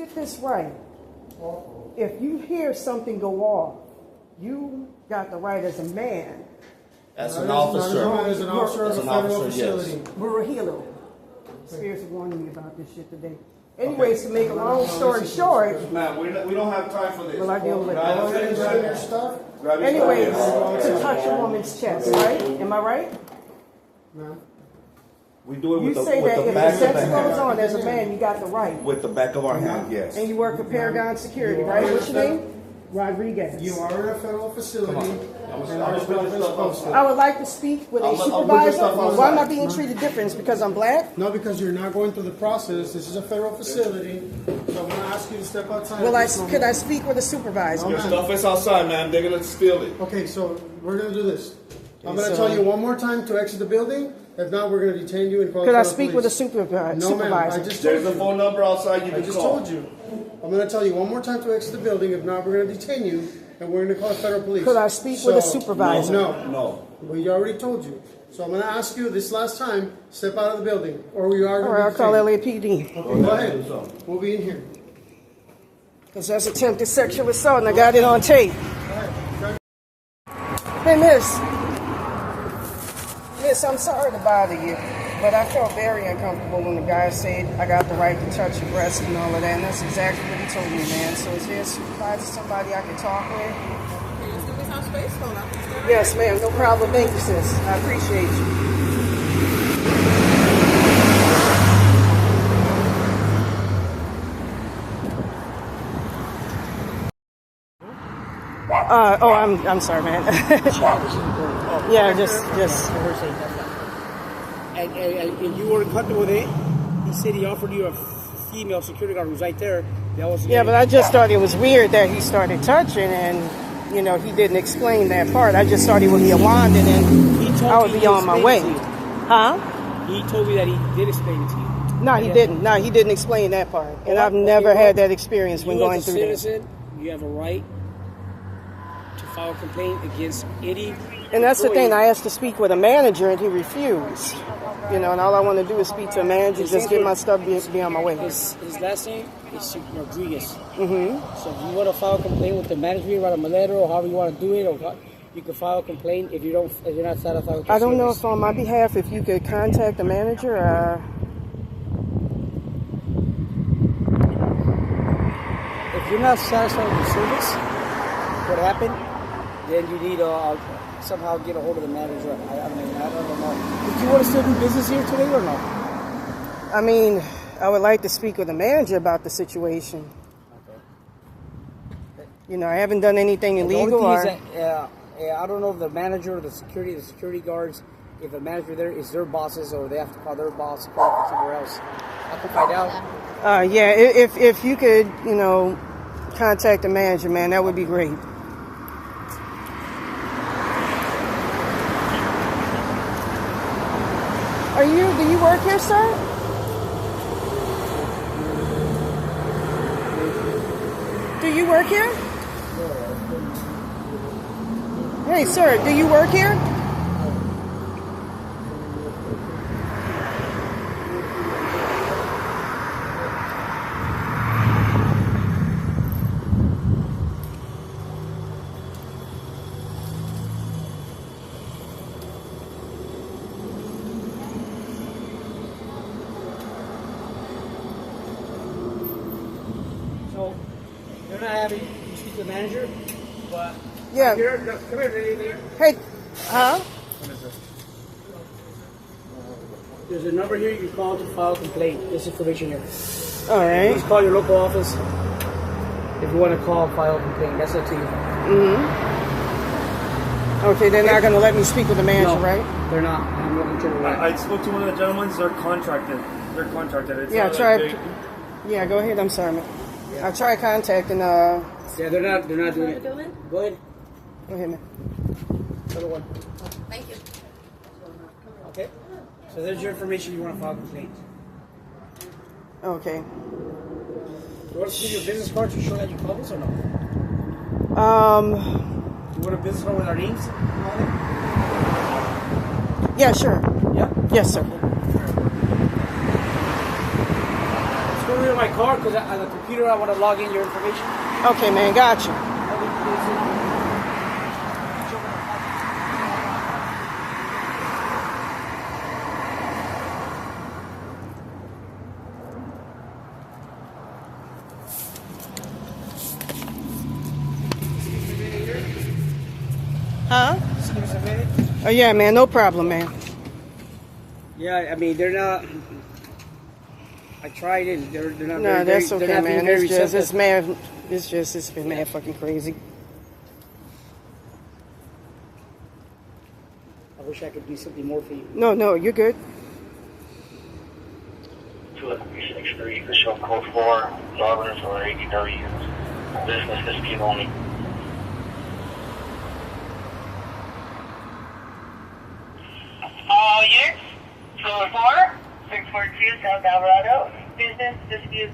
get this right. If you hear something go off, you got the right as a man. As an officer. As an officer of a federal facility. Burahilo. Spirits are warning me about this shit today. Anyways, to make a long story short, Man, we don't have time for this. well, I deal with Go ahead and grab it. your stuff. Grab your Anyways, stuff. to touch a woman's chest, right? Am I right? Ma'am. We do it You with the, say with that the if back the of sex the goes hand. on as a man, you got the right. With the back of our hand, yes. And you work for Paragon Security, right? What's your name? Rodriguez. You are in a federal facility. I'm And our stuff is posted. I would like to speak with a I'll put your supervisor. stuff outside. Why am I being treated different? Because I'm black? No, because you're not going through the process. This is a federal facility. So I'm going to ask you to step outside. Well, at this moment. could I speak with a supervisor? Your stuff is outside, man. They're gonna steal it. Okay, so we're going to do this. I'm going so- to tell you one more time to exit the building. If not, we're going to detain you and call Could I the speak with a police. supervisor? No, ma'am. I just told There's a you. phone number outside you I can just call. told you. I'm going to tell you one more time to exit the building. If not, we're going to detain you and we're going to call the federal police. Could I speak with a supervisor? No. No. We already told you. So I'm going to ask you this last time, step out of the building or we are All going right, I'll to call detain LAPD. you. Okay, go ahead. We'll be in here. Because that's attempted sexual assault and I got it on tape. Hey, Miss. Miss, I'm sorry to bother you, but I felt very uncomfortable when the guy said I got the right to touch your breast and all of that, and that's exactly what he told me, man. So is there a supervisor, somebody I can talk with? Yes, ma'am, no problem. Thank you, sis. I appreciate you. I'm sorry, man. Yeah, just. And you weren't comfortable with it. He said he offered you a female security guard who's right there. That was Yeah, but I just thought it was weird that he started touching and, you know, he didn't explain that part. I just thought he would be a wand and then I would be on my way. Huh? He told me that he did explain it to you. No, he didn't. No, he didn't explain that part. And I've never had that experience when going through this. Citizen, you have a right to file a complaint against any. And that's the thing. I asked to speak with a manager and he refused. You know, and all I want to do is speak to a manager, just get my stuff, be on my way. His last name is Rodriguez. Mm-hmm. So if you want to file a complaint with the manager, write him a letter or however you want to do it, or you can file a complaint if you're not satisfied with the I don't know service. if on my behalf, if you could contact the manager. If you're not satisfied with the service, what happened, then you need to somehow get a hold of the manager. I don't know. Did you want to still do business here today or no? I mean, I would like to speak with the manager about the situation. You know, I haven't done anything illegal. The only thing is that, I don't know if the manager or the security guards, if the manager there is their bosses or they have to call their boss or call somewhere else. I can find out. Yeah, if you could, you know, contact the manager, man, that would be great. Do you work here, sir? Do you work here? Hey, sir, do you work here? So they're not having you speak to the manager, but Yeah. come here, lady. Hey, huh? There's a number here you can call to file a complaint. This information here. All right. Please call your local office if you want to call and file a complaint. That's up to you. Okay, they're not going to let me speak with the manager, No, right? they're not. I'm looking to the right. I spoke to one of the gentlemen. They're contracted. They're contracted. It's Yeah, not try. like Yeah, go ahead. I'm sorry, man. I tried contacting. Yeah, they're not doing it. Go ahead. Go ahead, man. Other one. Thank you. Okay. So there's your information. You want to file a complaint. Okay. You want to see your business card to show that you called us or no? You want a business card with our names? Yeah, sure. Yeah. Yes, sir. Let's go to in my car because on the computer I want to log in your information. Okay, man, gotcha. Huh? Oh yeah, man, no problem, man. Yeah, I mean they're not. I tried it. They're not. No, that's they're okay, not being man. very It's just, receptive. it's been mad fucking crazy. I wish I could do something more for you. No, you're good. To location experience, official code 4, Lovers or ADWs, business dispute only. All units, floor 4, 642 South Alvarado, business dispute.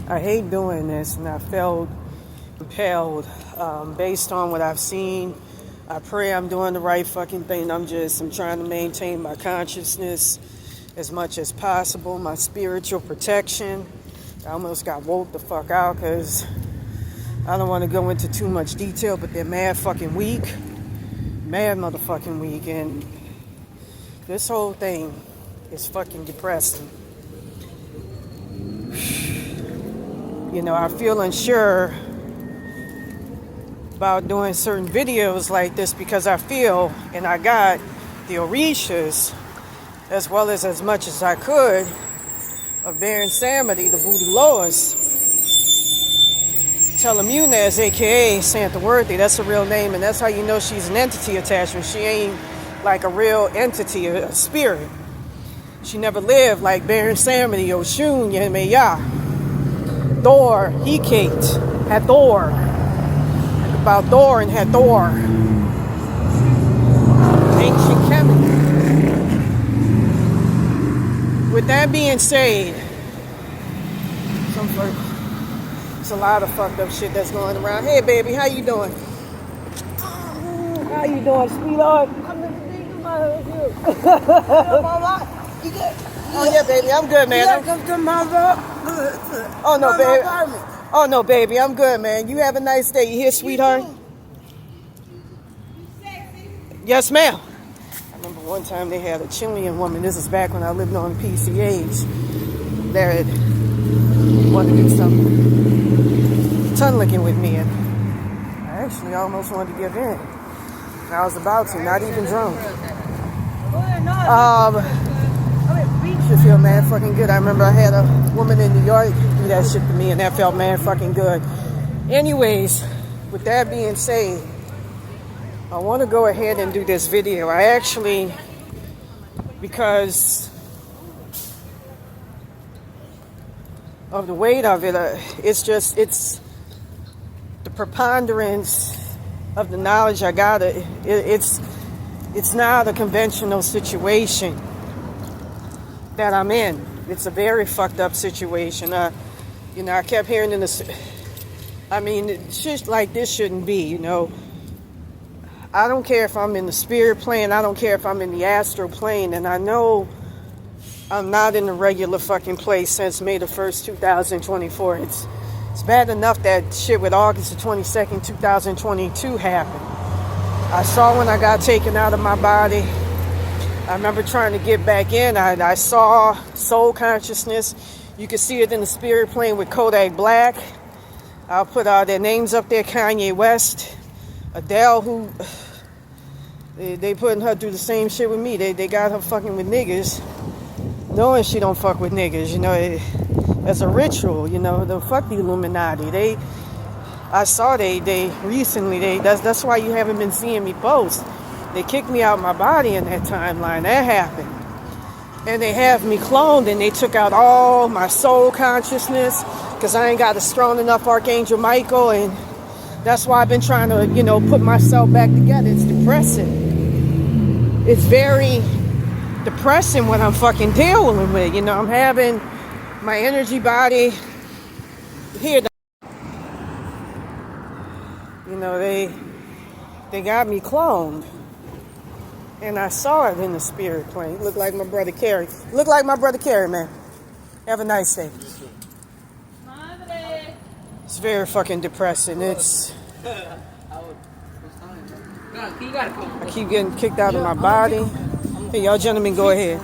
I hate doing this, and I felt compelled based on what I've seen. I pray I'm doing the right fucking thing. I'm trying to maintain my consciousness as much as possible, my spiritual protection. I almost got woke the fuck out because I don't want to go into too much detail, but they're mad fucking weak. Mad motherfucking weak. And this whole thing is fucking depressing. You know, I feel unsure about doing certain videos like this because I feel, and I got the Orishas, as well as much as I could, of Baron Samedi, the Voodoo Lois, Telemunes, aka Santa Worthy. That's a real name, and that's how you know she's an entity attachment. She ain't like a real entity, a spirit. She never lived like Baron Samedi, Oshun, Yemeya, Thor, Hecate, Hathor, about Thor and Hathor, ancient Kemet. With that being said, it's a lot of fucked up shit that's going around. Hey, baby, how you doing? How you doing, sweetheart? I'm thinking about you. You good? Oh yeah, baby, I'm good, man. You come to my Oh no, baby. Oh no, baby, I'm good, man. You have a nice day. You here, sweetheart? Yes, ma'am. I remember one time they had a Chilean woman. This is back when I lived on PCH. That wanted to do some tongue licking with me, and I actually almost wanted to give in. And I was about to, not even drunk. Should feel mad fucking good. I remember I had a woman in New York do that shit to me, and that felt mad fucking good. Anyways, with that being said, I want to go ahead and do this video. I actually, because of the weight of it, it's the preponderance of the knowledge I got. It's not a conventional situation that I'm in. It's a very fucked up situation. I kept hearing in this. I mean, shit like this shouldn't be. I don't care if I'm in the spirit plane. I don't care if I'm in the astral plane, and I know I'm not in the regular fucking place since May the 1st, 2024. It's bad enough that shit with August the 22nd, 2022 happened. I saw when I got taken out of my body. I remember trying to get back in. I saw soul consciousness. You can see it in the spirit plane with Kodak Black. I'll put all their names up there. Kanye West, Adele, who they putting her through the same shit with me. They got her fucking with niggas, knowing she don't fuck with niggas. As a ritual. The fuck the Illuminati. I saw they recently. That's why you haven't been seeing me post. They kicked me out of my body in that timeline. That happened. And they have me cloned, and they took out all my soul consciousness because I ain't got a strong enough Archangel Michael, and that's why I've been trying to, put myself back together. It's depressing. It's very depressing what I'm fucking dealing with. I'm having my energy body here. They got me cloned. And I saw it in the spirit plane. Look like my brother Kerry. Man. Have a nice day. It's very fucking depressing. I keep getting kicked out of my body. Hey, y'all gentlemen, go ahead.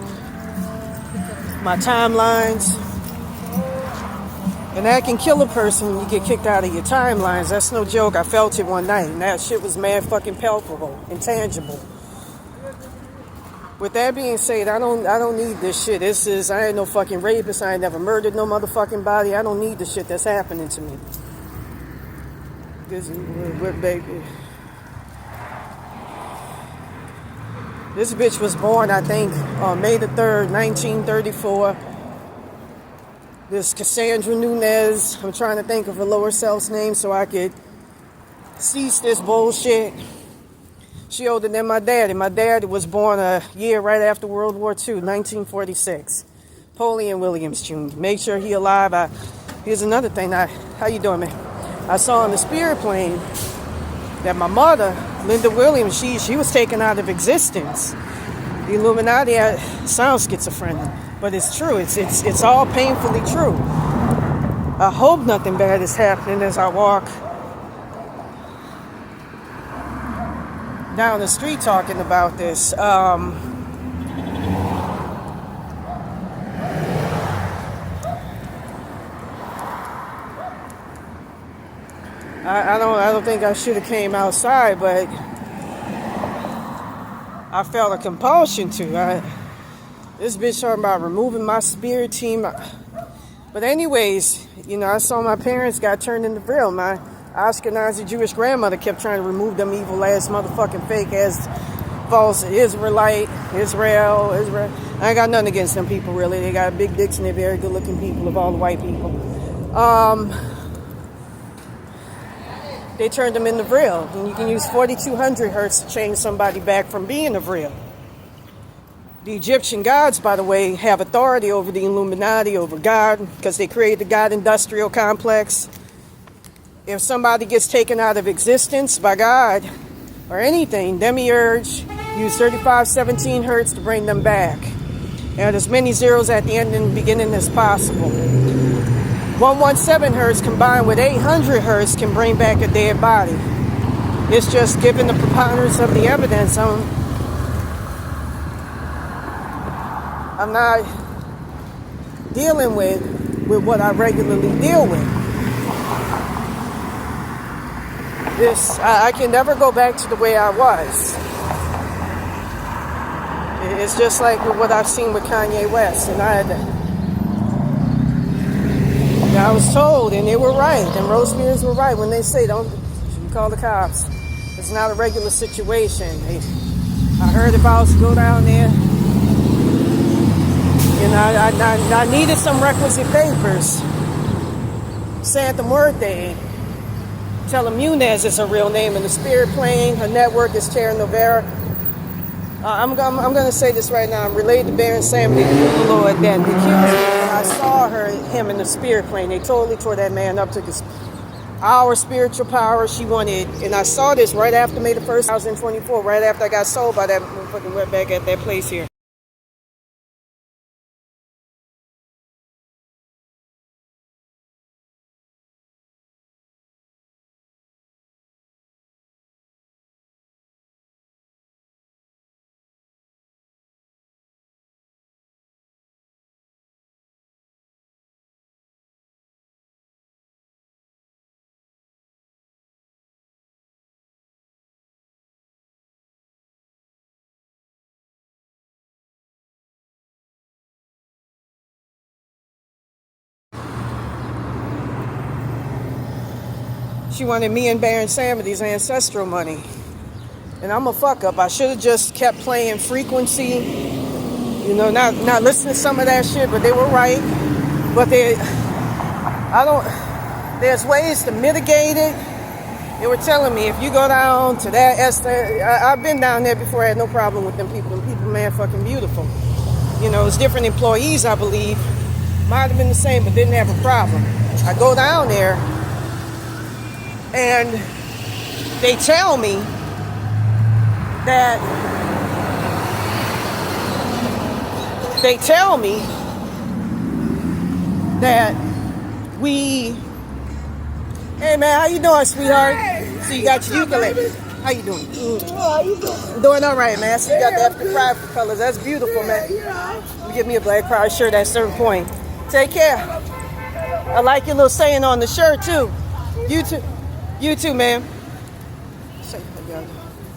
My timelines. And that can kill a person when you get kicked out of your timelines. That's no joke. I felt it one night, and that shit was mad fucking palpable, intangible. With that being said, I don't need this shit. I ain't no fucking rapist. I ain't never murdered no motherfucking body. I don't need the shit that's happening to me. This bitch was born, I think, on May the 3rd, 1934. This Cassandra Nunez. I'm trying to think of a lower self's name so I could cease this bullshit. She older than my daddy. My dad was born a year right after World War II, 1946. Napoleon Williams Jr. Make sure he alive. Here's another thing. How you doing, man? I saw on the spirit plane that my mother, Linda Williams, she was taken out of existence. The Illuminati sounds schizophrenic, but it's true. It's all painfully true. I hope nothing bad is happening as I walk down the street talking about this. I don't think I should have came outside, but I felt a compulsion to. This bitch talking about removing my spirit team. But anyways, I saw my parents got turned into real. My Ashkenazi Jewish grandmother kept trying to remove them evil ass motherfucking fake ass false Israel. I ain't got nothing against them people really. They got big dicks and they're very good looking people of all the white people. They turned them into real. And you can use 4200 hertz to change somebody back from being a real. The Egyptian gods, by the way, have authority over the Illuminati, over God, because they created the God industrial complex. If somebody gets taken out of existence by God or anything, Demiurge use 3517 hertz to bring them back. And as many zeros at the end and beginning as possible. 117 hertz combined with 800 hertz can bring back a dead body. It's just given the preponderance of the evidence. I'm not dealing with what I regularly deal with. I can never go back to the way I was. It's just like what I've seen with Kanye West, and I was told, and they were right, and Rose Spears were right when they say don't call the cops. It's not a regular situation. I heard if I was to go down there, you know, I needed some requisite papers. Santa Muerte, Telemunes is her real name, and the Spirit plane, her network is Terra Novera. I'm going to say this right now. I'm related to Baron Samedi, the Lord, that the when I saw him in the Spirit plane, they totally tore that man up, took our spiritual power she wanted. And I saw this right after May the 1st, 2024, right after I got sold by that fucking wetback at that place here. She wanted me and Baron Samity's ancestral money. And I'm a fuck up. I should have just kept playing Frequency. You know, not listening to some of that shit, but they were right. But there's ways to mitigate it. They were telling me if you go down to that I've been down there before, I had no problem with them people. Them people, man, fucking beautiful. You know, it's different employees, I believe. Might have been the same, but didn't have a problem. I go down there, and they tell me that we, hey man, how you doing, sweetheart? So you got your ukulele. How you doing? How you doing? Doing all right, man. So you got the African pride colors. That's beautiful, man. You give me a Black Pride shirt at a certain point. Take care. I like your little saying on the shirt too. You too. You too, man.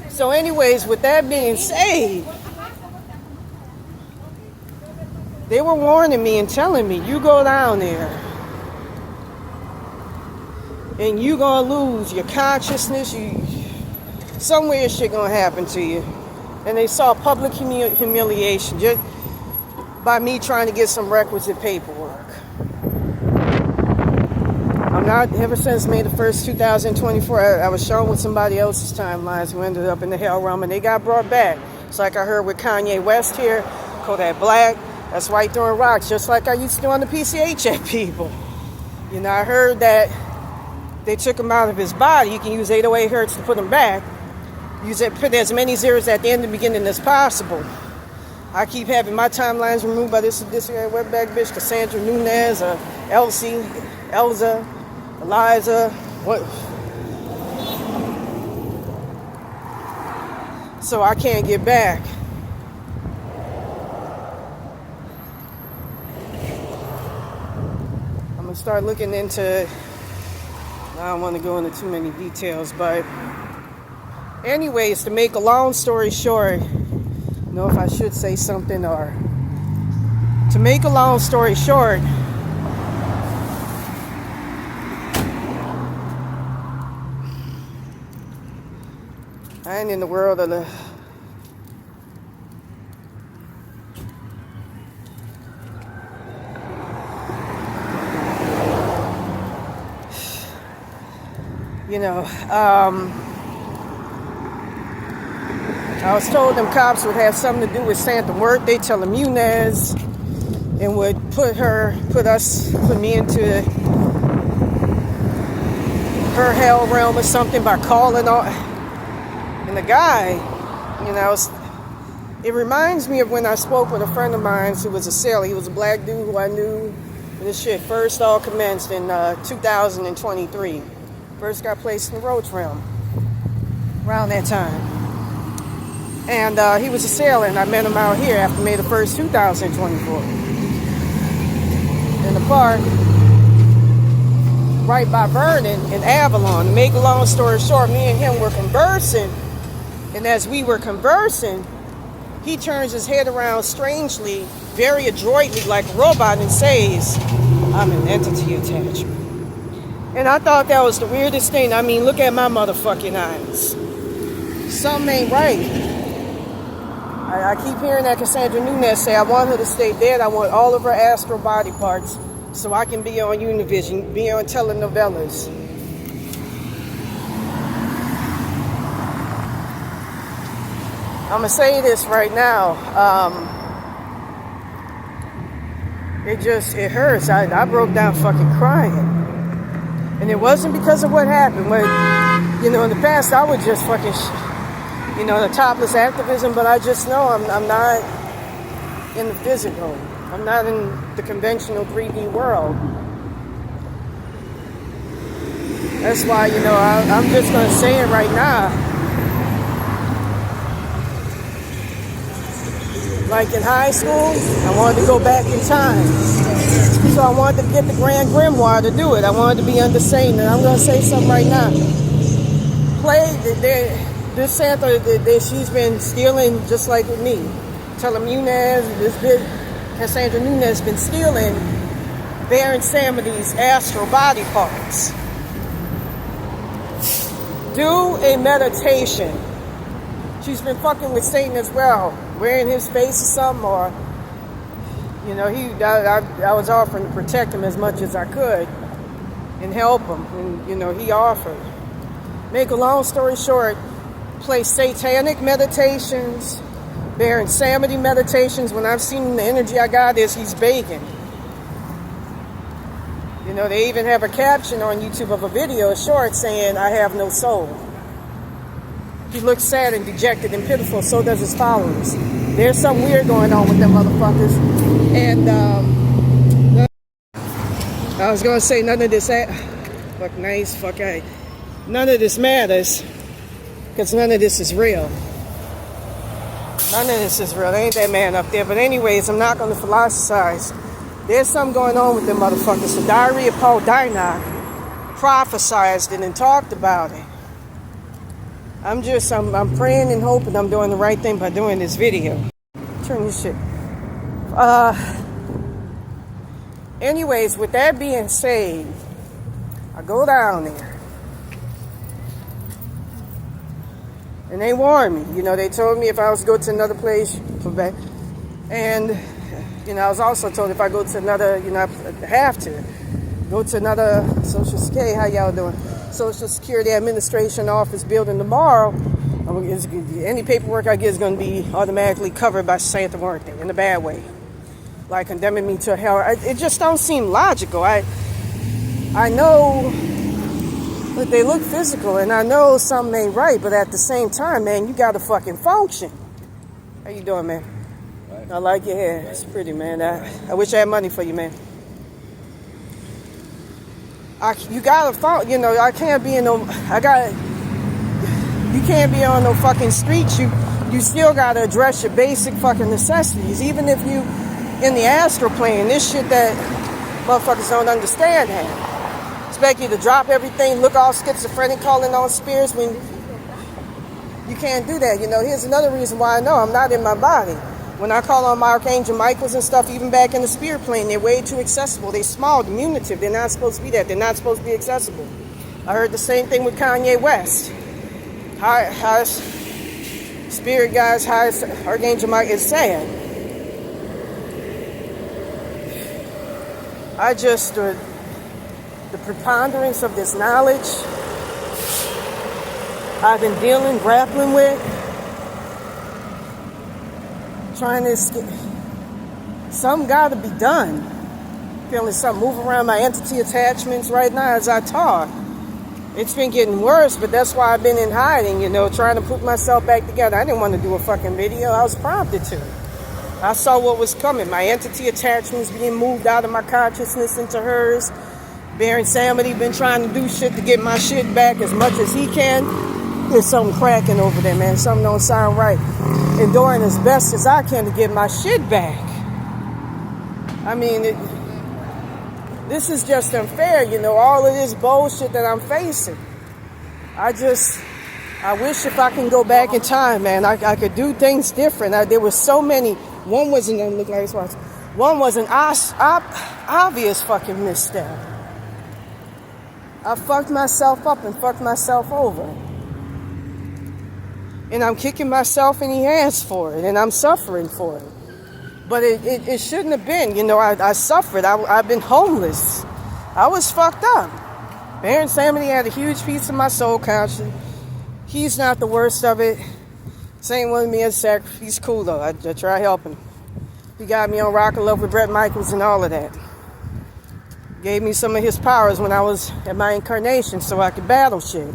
So anyways, with that being said, they were warning me and telling me, you go down there and you gonna lose your consciousness. Somewhere shit gonna happen to you. And they saw public humiliation just by me trying to get some requisite paperwork. I'm not, ever since May the 1st, 2024, I was shown with somebody else's timelines who ended up in the hell realm, and they got brought back. It's like I heard with Kanye West here, Kodak Black, that's right throwing rocks, just like I used to do on the PCH at people. You know, I heard that they took him out of his body. You can use 808 hertz to put him back. Put as many zeros at the end and beginning as possible. I keep having my timelines removed by this wetback bitch, Cassandra Nunez, Elsie, Elza, Eliza, what? So I can't get back. I'm gonna start looking into, I don't want to go into too many details, but anyways, to make a long story short, I don't know if I should say something, or to make a long story short, I ain't in the world of the I was told them cops would have something to do with Santa Muerte, Telemunes, and would put me into her hell realm or something by calling on. And the guy, it reminds me of when I spoke with a friend of mine who was a sailor. He was a black dude who I knew when this shit first all commenced in 2023. First got placed in the Roach realm around that time. And he was a sailor, and I met him out here after May the 1st, 2024. In the park, right by Vernon in Avalon. To make a long story short, me and him were conversing. And as we were conversing, he turns his head around strangely, very adroitly, like a robot, and says, I'm an entity attachment. And I thought that was the weirdest thing. I mean, look at my motherfucking eyes. Something ain't right. I keep hearing that Cassandra Nunes say, I want her to stay dead. I want all of her astral body parts so I can be on Univision, be on telenovelas. I'm going to say this right now. It hurts. I broke down fucking crying. And it wasn't because of what happened. When, in the past, I would just fucking, the topless activism, but I just know I'm not in the physical. I'm not in the conventional 3D world. That's why, I'm just going to say it right now. Like in high school, I wanted to go back in time. So I wanted to get the Grand Grimoire to do it. I wanted to be under Satan. And I'm going to say something right now. This Santa, she's been stealing just like with me. Cassandra Nunes has been stealing Baron Samity's astral body parts. Do a meditation. She's been fucking with Satan as well. Wearing his face or something, or I was offering to protect him as much as I could and help him, and he offered. Make a long story short, play satanic meditations, Baron Samedi meditations. When I've seen the energy I got is he's begging. They even have a caption on YouTube of a video, a short, saying, I have no soul. He looks sad and dejected and pitiful, so does his followers. There's something weird going on with them motherfuckers. And I was going to say none of this, none of this matters, because none of this is real. None of this is real. There ain't that man up there. But anyways, I'm not going to philosophize. There's something going on with them motherfuckers. The Diary of Paul Dynock prophesized it and talked about it. I'm praying and hoping I'm doing the right thing by doing this video. Turn this shit. Anyways, with that being said, I go down there. And they warned me. They told me if I was to go to another place, and, I was also told if I go to another, I have to go to another Social Security. How y'all doing? Social Security Administration office building tomorrow. Any paperwork I get is going to be automatically covered by Santa Muerte in a bad way, like condemning me to hell. It just don't seem logical. I know that they look physical, and I know something ain't right, but at the same time, man, you got to fucking function. How you doing, man? Right. I like your hair. It's pretty, man. I wish I had money for you, man. You gotta follow, I can't be in no, you can't be on no fucking streets. You still gotta address your basic fucking necessities. Even if you in the astral plane, this shit that motherfuckers don't understand have. Expect you to drop everything, look all schizophrenic, calling on spirits when you can't do that. Here's another reason why I know I'm not in my body. When I call on my Archangel Michaels and stuff, even back in the spirit plane, they're way too accessible. They're small, diminutive. They're not supposed to be that. They're not supposed to be accessible. I heard the same thing with Kanye West. Highest spirit guys, highest Archangel Michael is sad. The preponderance of this knowledge I've been grappling with, trying to escape. Something got to be done. Feeling something move around my entity attachments right now as I talk. It's been getting worse, but that's why I've been in hiding, trying to put myself back together. I didn't want to do a fucking video. I was prompted to. I saw what was coming. My entity attachments being moved out of my consciousness into hers. Baron Samedi been trying to do shit to get my shit back as much as he can. There's something cracking over there, man. Something don't sound right. And doing as best as I can to get my shit back. I mean, this is just unfair, all of this bullshit that I'm facing. I wish if I can go back in time, man, I could do things different. There were so many. One was an obvious fucking misstep. I fucked myself up and fucked myself over. And I'm kicking myself in the ass for it, and I'm suffering for it. But it shouldn't have been. You know, I suffered. I've been homeless. I was fucked up. Baron Samedi had a huge piece of my soul conscience. He's not the worst of it. Same with me as Sac. He's cool though. I try helping. He got me on Rock and Love with Bret Michaels and all of that. Gave me some of his powers when I was at my incarnation so I could battle shit.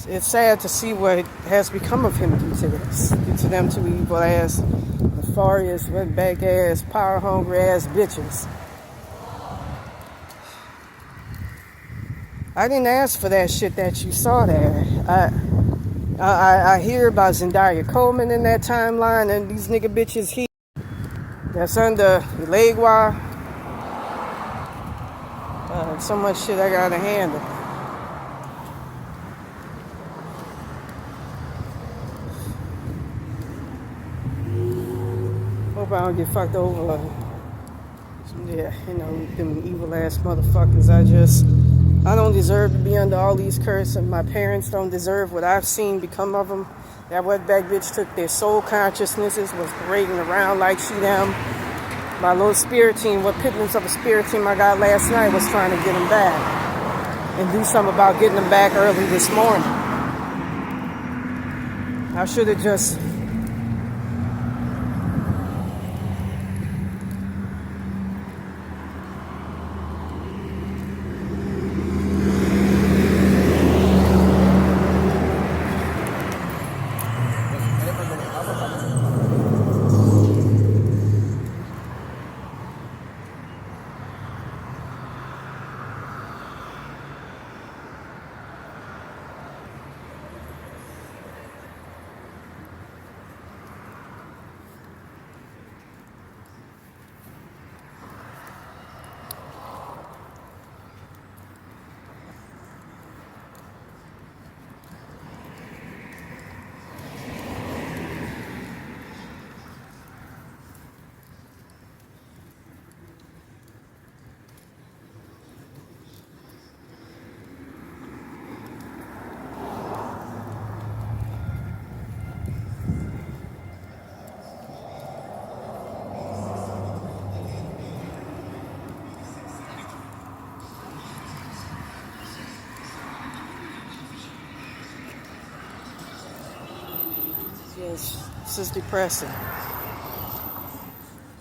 It's sad to see what has become of him due to this. Due to them two evil ass, nefarious, wetback ass, power hungry ass bitches. I didn't ask for that shit that you saw there. I hear about Zendaya Coleman in that timeline and these nigga bitches that's under Ilegua. So much shit I gotta handle. Hope I don't get fucked over. Yeah, you know, them evil ass motherfuckers. I don't deserve to be under all these curses, and my parents don't deserve what I've seen become of them. That wetback bitch took their soul consciousnesses, was parading around like she them. My little spirit team, what pittance of a spirit team I got last night was trying to get them back. And do something about getting them back early this morning. I should have just... Yes, this is depressing.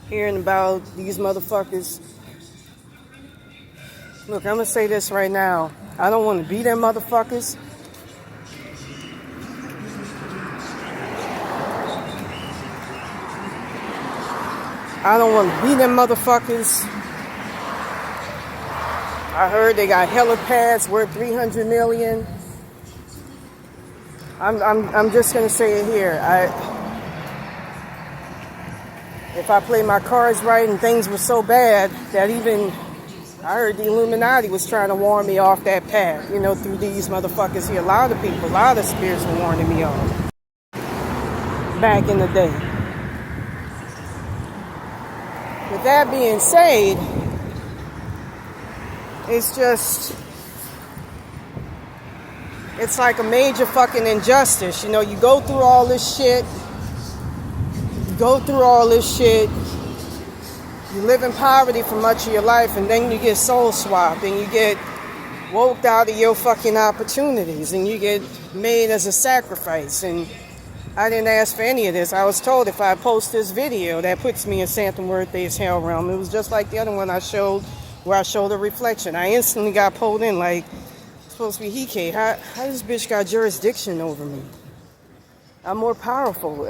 Hearing about these motherfuckers. Look, I'm gonna say this right now. I don't want to be them motherfuckers. I don't want to be them motherfuckers. I heard they got helipads worth $300 million. I'm just gonna say it here. If I play my cards right and things were so bad that even I heard the Illuminati was trying to warn me off that path, you know, through these motherfuckers here. A lot of people, a lot of spirits were warning me off back in the day. With that being said, it's like a major fucking injustice. You know, you go through all this shit. You live in poverty for much of your life, and then you get soul swapped, and you get woke out of your fucking opportunities, and you get made as a sacrifice. And I didn't ask for any of this. I was told if I post this video, that puts me in Santa Muerte's hell realm. It was just like the other one I showed, where I showed a reflection. I instantly got pulled in like, supposed to be Hike. How this bitch got jurisdiction over me? I'm more powerful.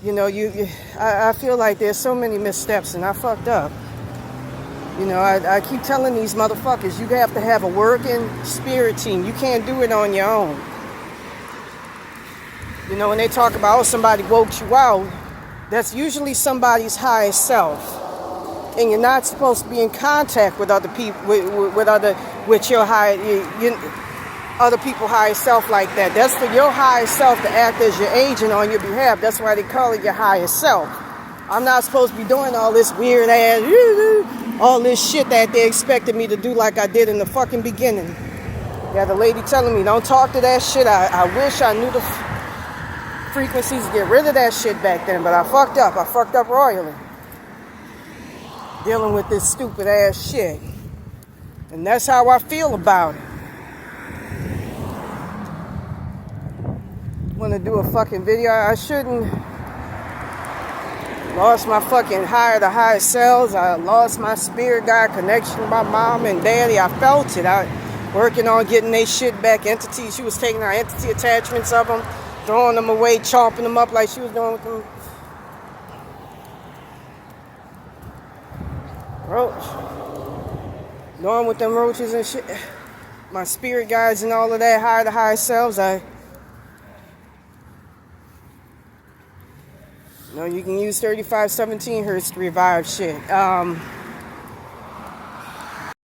You know, I feel like there's so many missteps, and I fucked up. You know, I keep telling these motherfuckers, you have to have a working spirit team. You can't do it on your own. You know, when they talk about, oh, somebody woke you out, that's usually somebody's highest self. And you're not supposed to be in contact with other people, with your high. other people higher self like that. That's for your higher self to act as your agent on your behalf. That's why they call it your higher self. I'm not supposed to be doing all this weird ass, all this shit that they expected me to do like I did in the fucking beginning. Yeah, the lady telling me, don't talk to that shit. I wish I knew the frequencies to get rid of that shit back then, but I fucked up. I fucked up royally. Dealing with this stupid ass shit. And that's how I feel about it. Want to do a fucking video? I shouldn't. Lost my fucking higher selves. I lost my spirit guide connection with my mom and daddy. I felt it. I working on getting their shit back. Entity. She was taking our entity attachments of them, throwing them away, chomping them up like she was doing with them. Roach. Going with them roaches and shit. My spirit guides and all of that, higher selves. You can use 3517 hertz to revive shit.